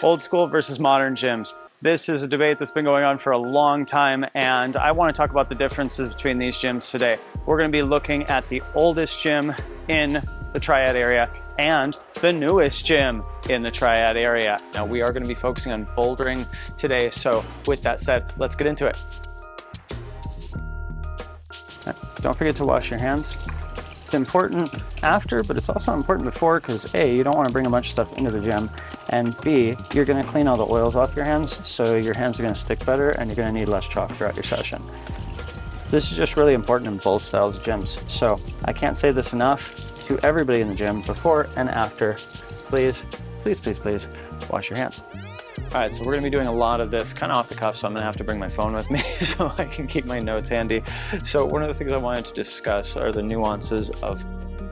Old school versus modern gyms. This is a debate that's been going on for a long time, and I want to talk about the differences between these gyms today. We're going to be looking at the oldest gym in the Triad area and the newest gym in the Triad area. Now, we are going to be focusing on bouldering today, so with that said, let's get into it. Don't forget to wash your hands. It's important after, but it's also important before, because A, you don't want to bring a bunch of stuff into the gym, and B, you're going to clean all the oils off your hands, so your hands are going to stick better and you're going to need less chalk throughout your session. This is just really important in both styles of gyms, so I can't say this enough to everybody in the gym, before and after. Please, please, please, please wash your hands. All right, so we're gonna be doing a lot of this kind of off the cuff, so I'm gonna have to bring my phone with me so I can keep my notes handy. So one of the things I wanted to discuss are the nuances of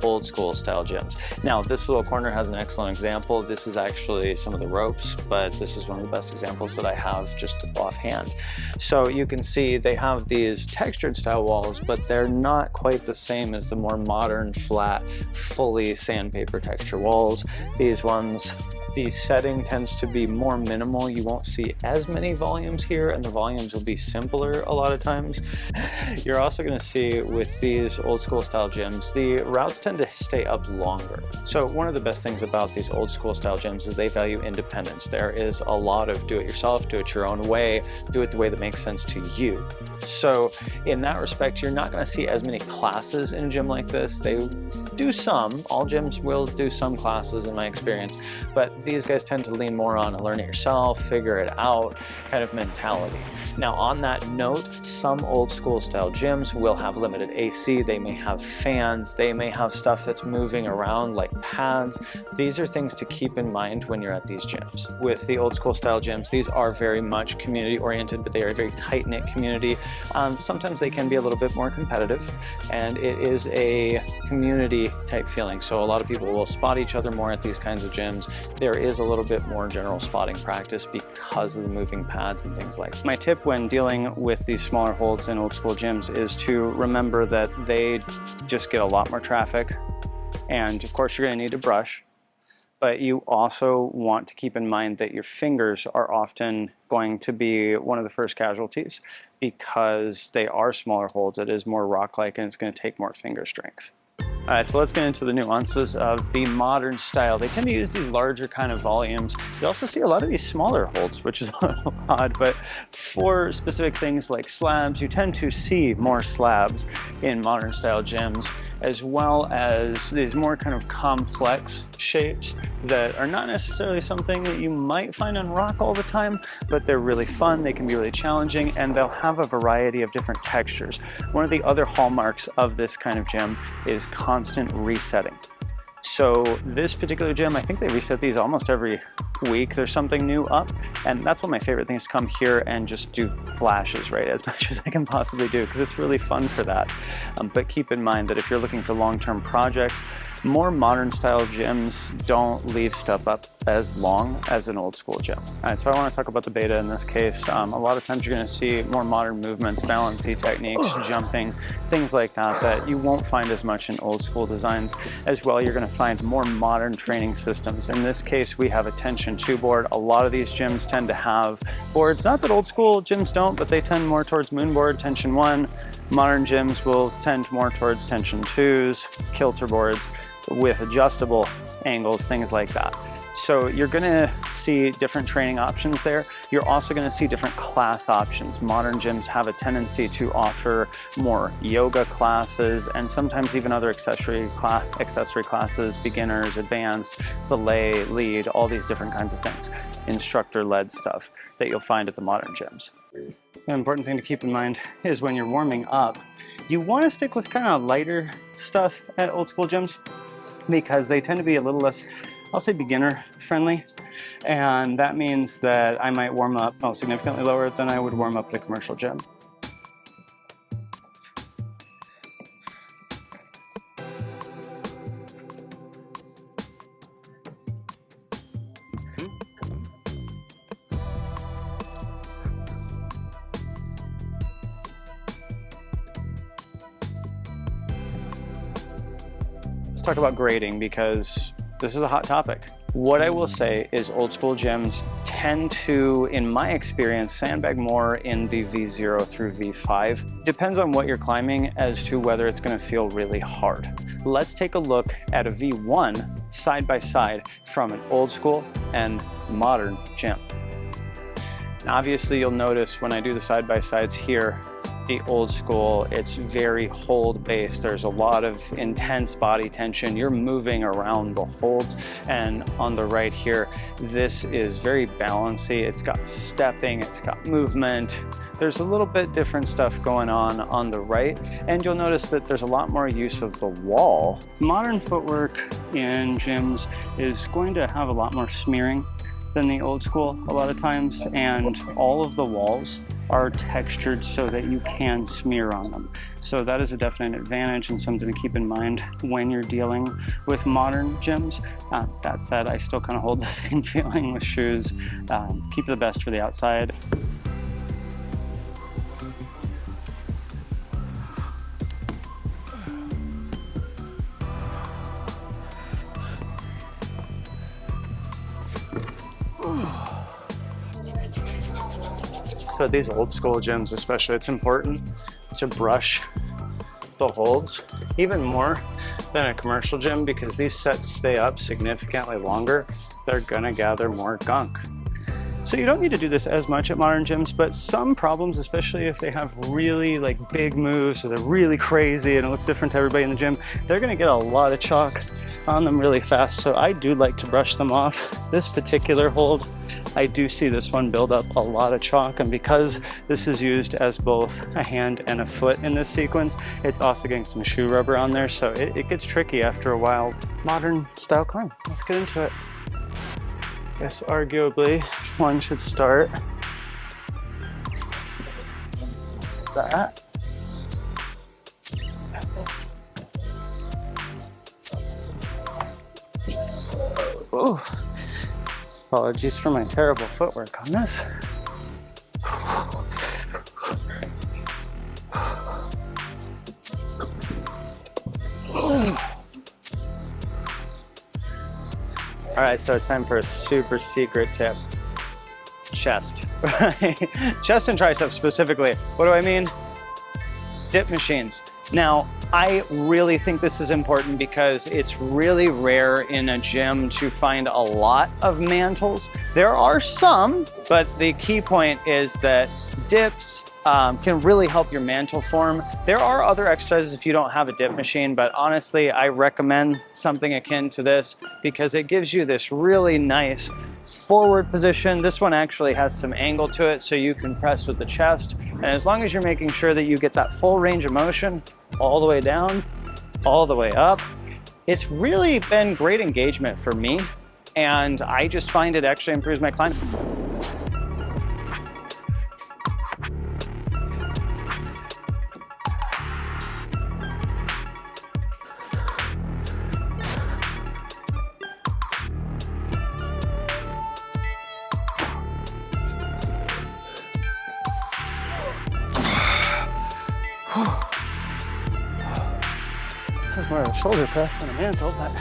old school style gyms. Now, this little corner has an excellent example. This is actually some of the ropes, but this is one of the best examples that I have just offhand. So you can see they have these textured style walls, but they're not quite the same as the more modern, flat, fully sandpaper texture walls. These ones, the setting tends to be more minimal. You won't see as many volumes here, and the volumes will be simpler a lot of times. You're also going to see with these old school style gyms, the routes tend to stay up longer. So one of the best things about these old school style gyms is they value independence. There is a lot of do it yourself, do it your own way, do it the way that makes sense to you. So in that respect, you're not going to see as many classes in a gym like this. They do some, all gyms will do some classes in my experience, but these guys tend to lean more on a learn it yourself, figure it out kind of mentality. Now, on that note, some old school style gyms will have limited AC, they may have fans, they may have stuff that's moving around like pads. These are things to keep in mind when you're at these gyms. With the old school style gyms, these are very much community oriented, but they are a very tight-knit community. Sometimes they can be a little bit more competitive, and it is a community type feeling. So a lot of people will spot each other more at these kinds of gyms. There is a little bit more general spotting practice because of the moving pads and things like that. My tip when dealing with these smaller holds in old school gyms is to remember that they just get a lot more traffic, and of course you're going to need to brush, but you also want to keep in mind that your fingers are often going to be one of the first casualties because they are smaller holds. It is more rock-like, and it's going to take more finger strength. All right, so let's get into the nuances of the modern style. They tend to use these larger kind of volumes. You also see a lot of these smaller holds, which is a little odd, but for specific things like slabs, you tend to see more slabs in modern style gyms, as well as these more kind of complex shapes that are not necessarily something that you might find on rock all the time, but they're really fun, they can be really challenging, and they'll have a variety of different textures. One of the other hallmarks of this kind of gym is constant resetting. So this particular gym, I think they reset these almost every week. There's something new up, and that's one of my favorite things, to come here and just do flashes, right, as much as I can possibly do, because it's really fun for that. But keep in mind that if you're looking for long-term projects, more modern style gyms don't leave stuff up as long as an old school gym. All right, so I want to talk about the beta in this case. A lot of times you're going to see more modern movements, balancey techniques, jumping, things like that, that you won't find as much in old school designs. As well, you're going to find more modern training systems. In this case, we have a tension 2 board. A lot of these gyms tend to have boards, not that old school gyms don't, but they tend more towards moon board, tension 1. Modern gyms will tend more towards tension 2s, kilter boards with adjustable angles, things like that. So you're gonna see different training options there. You're also gonna see different class options. Modern gyms have a tendency to offer more yoga classes, and sometimes even other accessory classes, beginners, advanced, belay, lead, all these different kinds of things. Instructor-led stuff that you'll find at the modern gyms. An important thing to keep in mind is when you're warming up, you wanna stick with kind of lighter stuff at old school gyms, because they tend to be a little less, I'll say, beginner friendly. And that means that I might warm up significantly lower than I would warm up at a commercial gym. Let's talk about grading, because this is a hot topic. What I will say is old school gyms tend to, in my experience, sandbag more in the V0 through V5. Depends on what you're climbing as to whether it's going to feel really hard. Let's take a look at a V1 side by side from an old school and modern gym. And obviously you'll notice when I do the side by sides here, the old school, it's very hold based. There's a lot of intense body tension. You're moving around the holds. And on the right here, this is very balancy. It's got stepping, it's got movement. There's a little bit different stuff going on the right. And you'll notice that there's a lot more use of the wall. Modern footwork in gyms is going to have a lot more smearing than the old school a lot of times. And all of the walls are textured so that you can smear on them. So that is a definite advantage and something to keep in mind when you're dealing with modern gyms. That said, I still kind of hold the same feeling with shoes. Keep the best for the outside. So at these old school gyms especially, it's important to brush the holds even more than a commercial gym because these sets stay up significantly longer. They're gonna gather more gunk. So you don't need to do this as much at modern gyms, but some problems, especially if they have really like big moves or they're really crazy and it looks different to everybody in the gym, they're gonna get a lot of chalk on them really fast. So I do like to brush them off. This particular hold, I do see this one build up a lot of chalk, and because this is used as both a hand and a foot in this sequence, it's also getting some shoe rubber on there, so it gets tricky after a while. Modern style climb, let's get into it. Guess arguably one should start that. Ooh. Apologies for my terrible footwork on this. All right, so it's time for a super secret tip. Chest. Chest and triceps specifically. What do I mean? Dip machines. Now, I really think this is important because it's really rare in a gym to find a lot of mantles. There are some, but the key point is that dips can really help your mantle form. There are other exercises if you don't have a dip machine, but honestly, I recommend something akin to this because it gives you this really nice forward position. This one actually has some angle to it so you can press with the chest. And as long as you're making sure that you get that full range of motion all the way down, all the way up, it's really been great engagement for me. And I just find it actually improves my climbing. It was more of a shoulder press than a mantle, but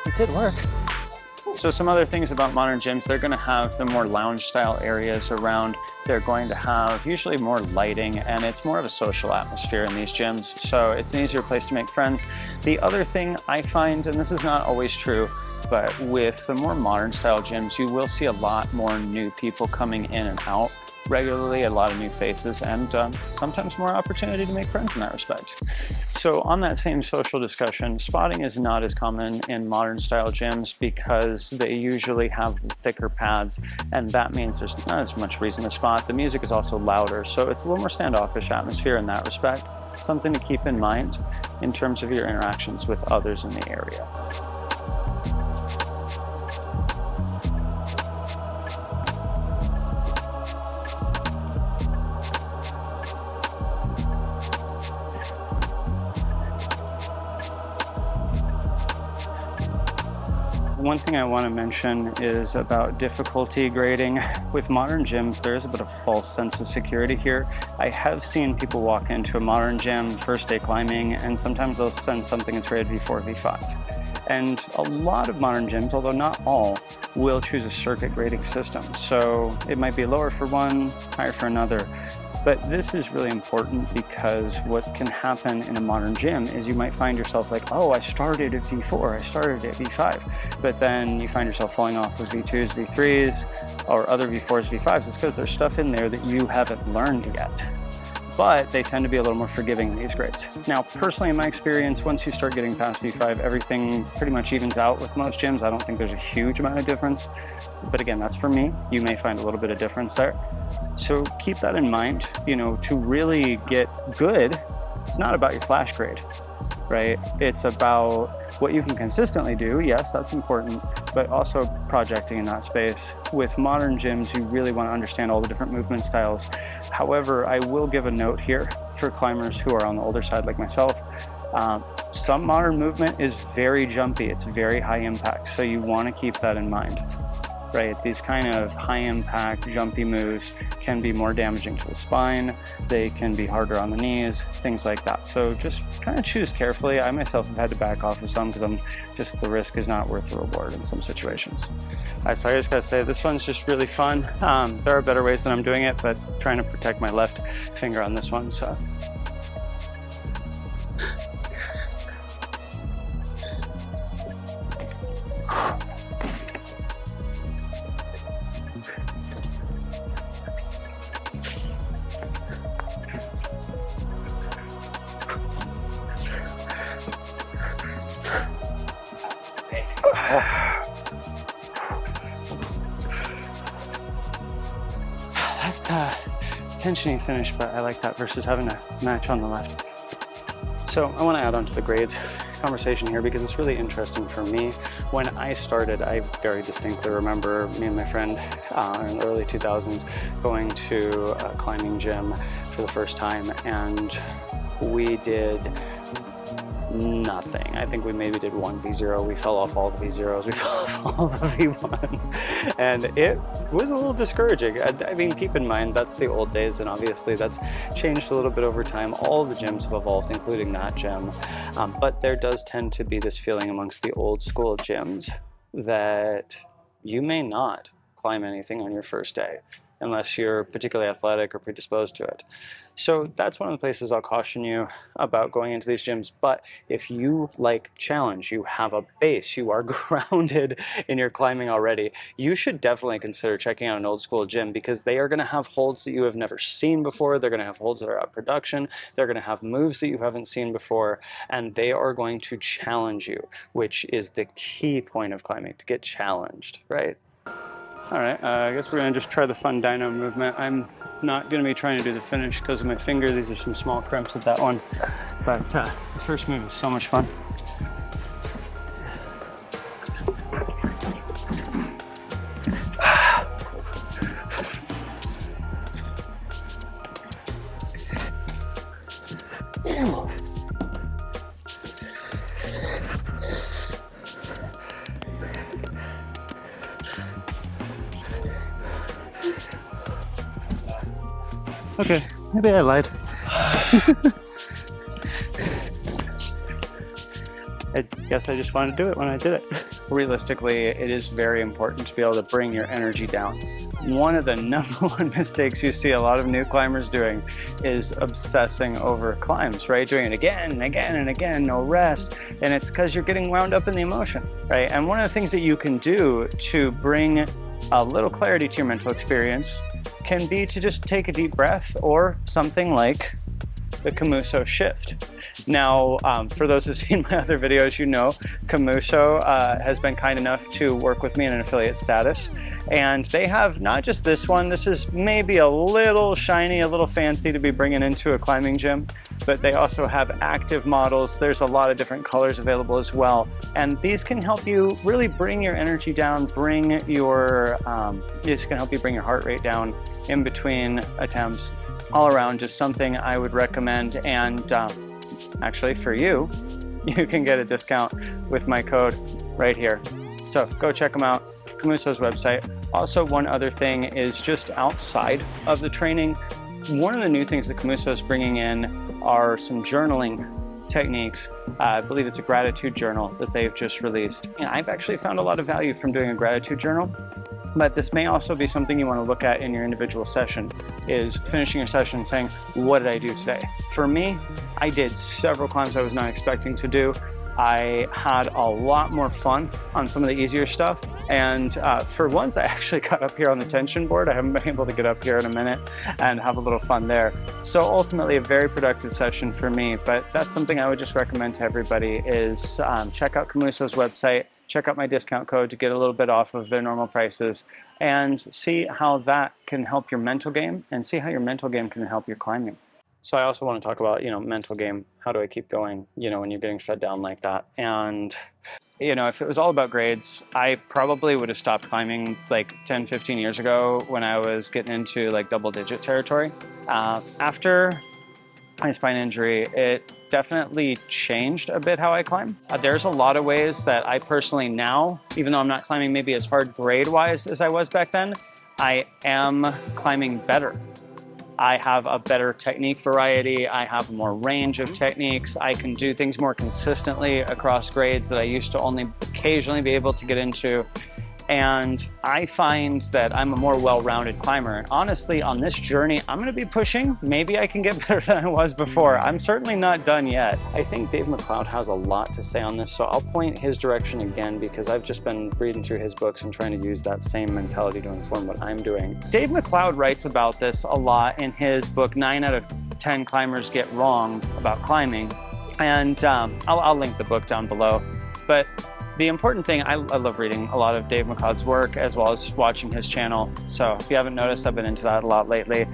it did work. So some other things about modern gyms, they're going to have the more lounge style areas around. They're going to have usually more lighting, and it's more of a social atmosphere in these gyms. So it's an easier place to make friends. The other thing I find, and this is not always true, but with the more modern style gyms, you will see a lot more new people coming in and out regularly, a lot of new faces, and sometimes more opportunity to make friends in that respect. So on that same social discussion, spotting is not as common in modern style gyms because they usually have thicker pads, and that means there's not as much reason to spot. The music is also louder, so it's a little more standoffish atmosphere in that respect. Something to keep in mind in terms of your interactions with others in the area. One thing I want to mention is about difficulty grading. With modern gyms, there is a bit of false sense of security here. I have seen people walk into a modern gym, first day climbing, and sometimes they'll send something that's rated V4, V5. And a lot of modern gyms, although not all, will choose a circuit grading system. So it might be lower for one, higher for another. But this is really important because what can happen in a modern gym is you might find yourself like, oh, I started at V4, I started at V5, but then you find yourself falling off with V2s, V3s, or other V4s, V5s. It's because there's stuff in there that you haven't learned yet. But they tend to be a little more forgiving in these grades. Now, personally, in my experience, once you start getting past V5, everything pretty much evens out with most gyms. I don't think there's a huge amount of difference. But again, that's for me. You may find a little bit of difference there. So keep that in mind. You know, to really get good, it's not about your flash grade, right? It's about what you can consistently do. Yes, that's important, but also projecting in that space. With modern gyms, you really want to understand all the different movement styles. However, I will give a note here for climbers who are on the older side like myself. Some modern movement is very jumpy. It's very high impact. So you want to keep that in mind. Right, these kind of high impact, jumpy moves can be more damaging to the spine. They can be harder on the knees, things like that. So just kind of choose carefully. I myself have had to back off of some because the risk is not worth the reward in some situations. All right, so I just gotta say, this one's just really fun. There are better ways than I'm doing it, but trying to protect my left finger on this one, so. That tensioning finish, but I like that versus having to match on the left. So I want to add on to the grades conversation here because it's really interesting for me. When I started, I very distinctly remember me and my friend in the early 2000s going to a climbing gym for the first time, and we did nothing. I think we maybe did one V0. We fell off all the V0s. We fell off all the V1s. And it was a little discouraging. I mean, keep in mind, that's the old days, and obviously that's changed a little bit over time. All the gyms have evolved, including that gym. But there does tend to be this feeling amongst the old school gyms that you may not climb anything on your first day unless you're particularly athletic or predisposed to it. So that's one of the places I'll caution you about going into these gyms. But if you like challenge, you have a base, you are grounded in your climbing already, you should definitely consider checking out an old school gym because they are going to have holds that you have never seen before. They're going to have holds that are out of production. They're going to have moves that you haven't seen before, and they are going to challenge you, which is the key point of climbing, to get challenged, right? All right, I guess we're gonna just try the fun dyno movement. I'm not gonna be trying to do the finish because of my finger. These are some small cramps with that one. But the first move is so much fun. Okay, maybe I lied. I guess I just wanted to do it when I did it. Realistically, it is very important to be able to bring your energy down. One of the #1 mistakes you see a lot of new climbers doing is obsessing over climbs, right? Doing it again and again and again, no rest. And it's because you're getting wound up in the emotion, right? And one of the things that you can do to bring a little clarity to your mental experience can be to just take a deep breath, or something like the Camuso shift. Now, for those who've seen my other videos, you know Camuso has been kind enough to work with me in an affiliate status. And they have not just this one. This is maybe a little shiny, a little fancy to be bringing into a climbing gym, but they also have active models. There's a lot of different colors available as well. And these can help you really bring your energy down, bring your, this can help you bring your heart rate down in between attempts. All around, just something I would recommend. And actually for you, you can get a discount with my code right here. So go check them out, Camuso's website. Also, one other thing is just outside of the training, one of the new things that Camuso is bringing in are some journaling techniques. I believe it's a gratitude journal that they've just released. And I've actually found a lot of value from doing a gratitude journal. But this may also be something you want to look at in your individual session, is finishing your session saying, what did I do today? For me, I did several climbs I was not expecting to do. I had a lot more fun on some of the easier stuff. And for once, I actually got up here on the tension board. I haven't been able to get up here in a minute and have a little fun there. So ultimately a very productive session for me, but that's something I would just recommend to everybody is check out Camuso's website, check out my discount code to get a little bit off of their normal prices, and see how that can help your mental game and see how your mental game can help your climbing. So I also want to talk about, mental game. How do I keep going, when you're getting shut down like that? And, if it was all about grades, I probably would have stopped climbing like 10, 15 years ago when I was getting into like double-digit territory. After my spine injury, it definitely changed a bit how I climb. There's a lot of ways that I personally now, even though I'm not climbing maybe as hard grade-wise as I was back then, I am climbing better. I have a better technique variety, I have more range of techniques, I can do things more consistently across grades that I used to only occasionally be able to get into. And I find that I'm a more well-rounded climber. And honestly, on this journey, I'm gonna be pushing. Maybe I can get better than I was before. I'm certainly not done yet. I think Dave Macleod has a lot to say on this, so I'll point his direction again because I've just been reading through his books and trying to use that same mentality to inform what I'm doing. Dave Macleod writes about this a lot in his book, 9 out of 10 Climbers Get Wrong About Climbing. And I'll link the book down below. But the important thing, I love reading a lot of Dave Macleod's work as well as watching his channel. So if you haven't noticed, I've been into that a lot lately.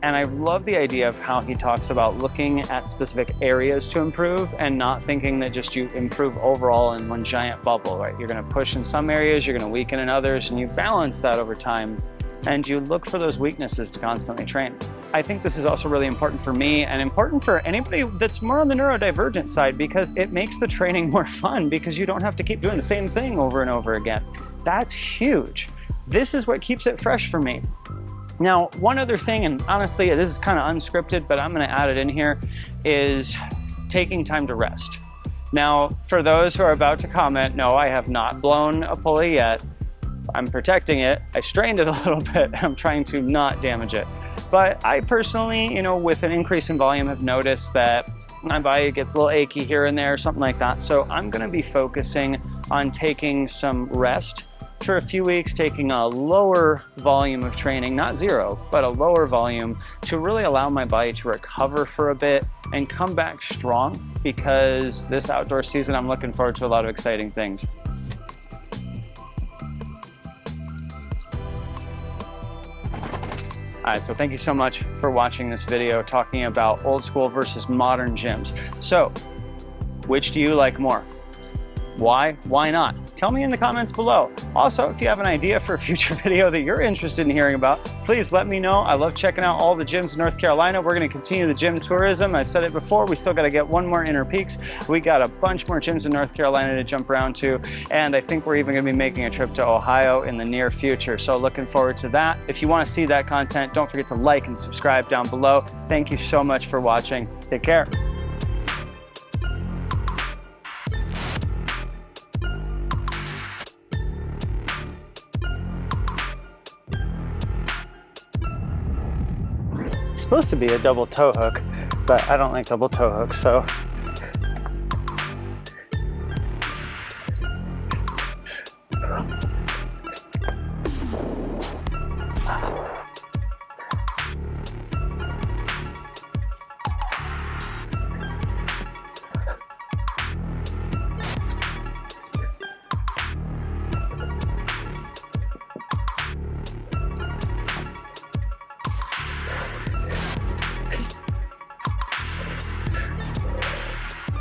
And I love the idea of how he talks about looking at specific areas to improve and not thinking that just you improve overall in one giant bubble, right? You're gonna push in some areas, you're gonna weaken in others, and you balance that over time. And you look for those weaknesses to constantly train. I think this is also really important for me and important for anybody that's more on the neurodivergent side because it makes the training more fun because you don't have to keep doing the same thing over and over again. That's huge. This is what keeps it fresh for me. Now, one other thing, and honestly, this is kind of unscripted, but I'm gonna add it in here, is taking time to rest. Now, for those who are about to comment, no, I have not blown a pulley yet. I'm protecting it. I strained it a little bit. I'm trying to not damage it. But I personally, with an increase in volume, have noticed that my body gets a little achy here and there, something like that. So I'm gonna be focusing on taking some rest for a few weeks, taking a lower volume of training, not zero, but a lower volume to really allow my body to recover for a bit and come back strong because this outdoor season, I'm looking forward to a lot of exciting things. All right, so thank you so much for watching this video talking about old school versus modern gyms. So, which do you like more? Why? Why not? Tell me in the comments below. Also, if you have an idea for a future video that you're interested in hearing about, please let me know. I love checking out all the gyms in North Carolina. We're gonna continue the gym tourism. I said it before, we still gotta get one more Inner Peaks. We got a bunch more gyms in North Carolina to jump around to, and I think we're even gonna be making a trip to Ohio in the near future. So looking forward to that. If you wanna see that content, don't forget to like and subscribe down below. Thank you so much for watching. Take care. Supposed to be a double toe hook, but I don't like double toe hooks, so